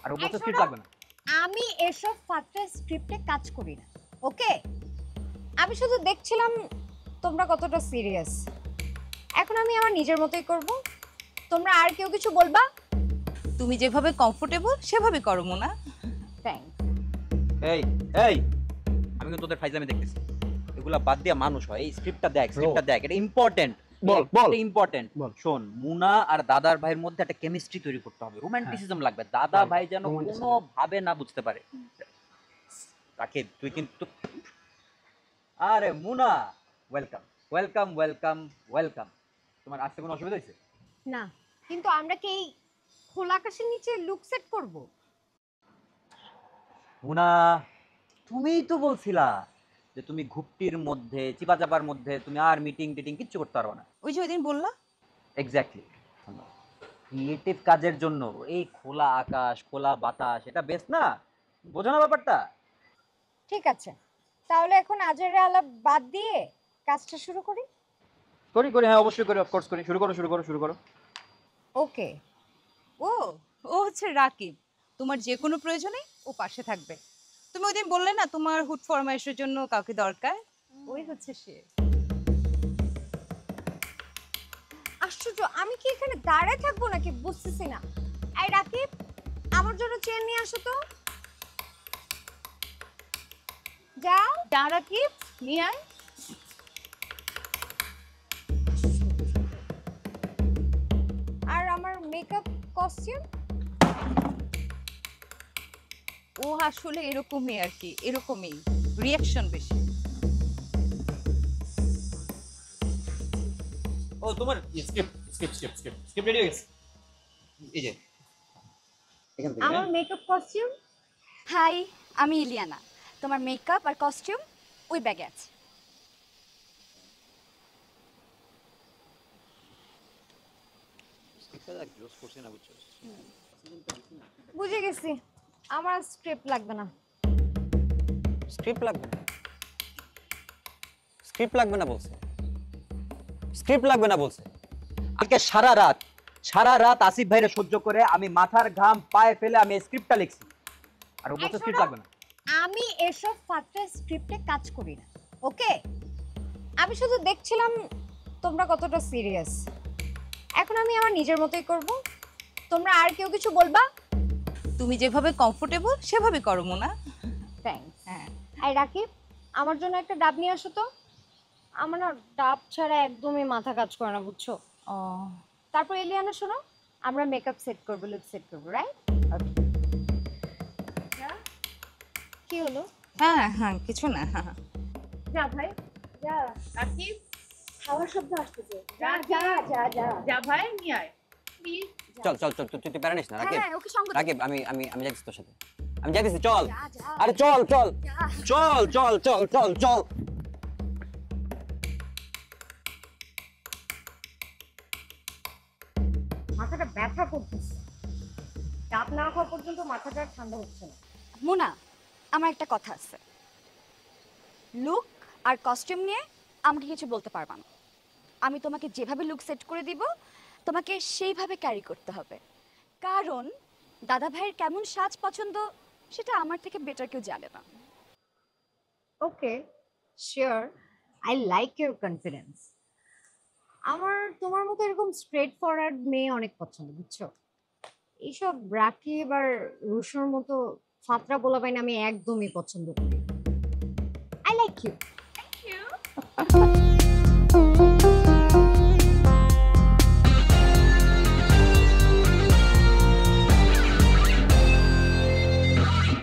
আর ও বলছে স্ক্রিপ্ট লাগবে না। আমি এসব ফাত্রা স্ক্রিপ্টে কাজ করি না, ওকে? আমি শুধু দেখছিলাম তোমরা কতটা সিরিয়াস। এখন আমি আমার নিজের মতোই করব। তোমরা আর কেউ কিছু বলবা? তুমি যেভাবে কমফোর্টেবল সেভাবে করো মোনা। থ্যাঙ্কস। এই এই আমি কিন্তু তোদের ফাইজলামি দেখতেছি, এগুলা বাদ দিয়ে মানুষ হয়। এই স্ক্রিপ্টটা দেখ, স্ক্রিপ্টটা দেখ, এটা ইম্পর্টেন্ট। বল ইম্পর্টেন্ট। শোন, মুনা আর দাদার ভাইয়ের মধ্যে একটা কেমিস্ট্রি তৈরি করতে হবে, রোমান্টিসিজম লাগবে। দাদা ভাই যেন কোনো ভাবে না বুঝতে পারে। রাকিব তুই কিন্তু, আরে মুনা, ওয়েলকাম ওয়েলকাম ওয়েলকাম ওয়েলকাম। তোমার আসতে কোনো অসুবিধা হয়েছে? না, কিন্তু আমরা কি এই খোলা আকাশের নিচে লুক সেট করব? মুনা, তুমিই তো বলছিলা যে তুমি ঘুপটির মধ্যে, চিপাচাপার মধ্যে তুমি আর মিটিং টিটিং কিচ্ছু করতে পারবে না। ওই যে ওইদিন বললা। এক্স্যাক্টলি। ক্রিয়েটিভ কাজের জন্য এই খোলা আকাশ, খোলা বাতাস, এটা বেস্ট না? বোঝো না ব্যাপারটা? ঠিক আছে, তাহলে এখন আজের আলাপ বাদ দিয়ে কাজটা শুরু করি। করি করি, হ্যাঁ অবশ্যই করি, অফকোর্স করি। শুরু করো শুরু করো শুরু করো। ওকে। ও ও হচ্ছে রাকিব, তোমার যে কোনো প্রয়োজনে ও পাশে থাকবে। তুমি ওইদিন বললে না তোমার হুট ফরমাইশের জন্য কাউকে দরকার, ওই হচ্ছে সে। আশ্চর্য, আমি কি এখানে দাঁড়ায় থাকবো নাকি বুঝতেছি না। এই রাকিব, আমার জন্য চেন নিয়ে আসো তো। যাও। যা রাকিব, নিয়ে আয়। আর আমার মেকআপ কস্টিউম? ও আসলে এরকমই আর কি, এরকমই রিয়াকশন বেশি। ও তোমার script script script script script ready হয়ে গেছে। এই যে এখান থেকে আমার মেকআপ কস্টিউম? হাই, আমি ইলিয়ানা। তোমার মেকআপ আর কস্টিউম ওই ব্যাগে আছে। বুঝে গেছি, আমার স্ক্রিপ্ট লাগবে না। স্ক্রিপ্ট লাগবে না? স্ক্রিপ্ট লাগবে না বলছে? স্ক্রিপ্ট লাগবে না বলছে? আজকে সারা রাত আসিফ ভাইরে সহ্য করে আমি মাথার ঘাম পায়ে ফেলে আমি স্ক্রিপ্টটা লিখছি, আর ও বলছে স্ক্রিপ্ট লাগবে না। আমি এসব ফাত্রা স্ক্রিপ্টে কাজ করি না, ওকে? আমি শুধু দেখছিলাম তোমরা কতটা সিরিয়াস। এখন আমি আমার নিজের মতোই করব। তোমরা আর কেউ কিছু বলবা? তুমি যেভাবে কমফোর্টেবল সেভাবে করো মোনা। থ্যাঙ্কস। হ্যাঁ, এই রাকিব, আমার জন্য একটা ডাব নিয়ে আসো তো। আমার না ডাব ছাড়া একদমই মাথা কাজ করে না, বুঝছো? ও তারপর এলিয়ানা, শোনো, আমরা মেকআপ সেট করবো, লুক সেট করবো, রাইট? কি হলো? হ্যাঁ হ্যাঁ, কিছু না। যা ভাই যা। রাকিব, খাওয়ার শব্দ আসতেছে। যা যা, যা যা যা। যা ভাই নিয়ে আয় প্লিজ। চল চল চল, তুই প্যারা নিস না রাকিব। হ্যাঁ, ওকে সঙ্গ দে। রাকিব, আমি আমি আমি যাচ্ছি তোর সাথে। আমি যাইতেছি, চল। যা, যা। আরে চল চল চল চল চল চল চল। মাথাটা ব্যথা করতেছে। ডাব না খাওয়া পর্যন্ত মাথাটা আর ঠান্ডা হচ্ছে না। মোনা, আমার একটা কথা আছে। লুক আর কস্টিউম নিয়ে আমাকে কিছু বলতে পারবা না। আমি তোমাকে যেভাবে লুক সেট করে দিব, তোমাকে সেইভাবে ক্যারি করতে হবে। কারণ দাদা ভাইয়ের কেমন সাজ পছন্দ সেটা আমার থেকে বেটার কেউ জানে না। Okay, sure, I like your confidence. আমার তোমার মতো এরকম স্ট্রেট ফরওয়ার্ড মেয়ে অনেক পছন্দ, বুঝছো? এইসব রাকিব আর রুশোর মতো ফাতরা পোলাপাইন আমি একদমই পছন্দ করি। I like you. Thank you.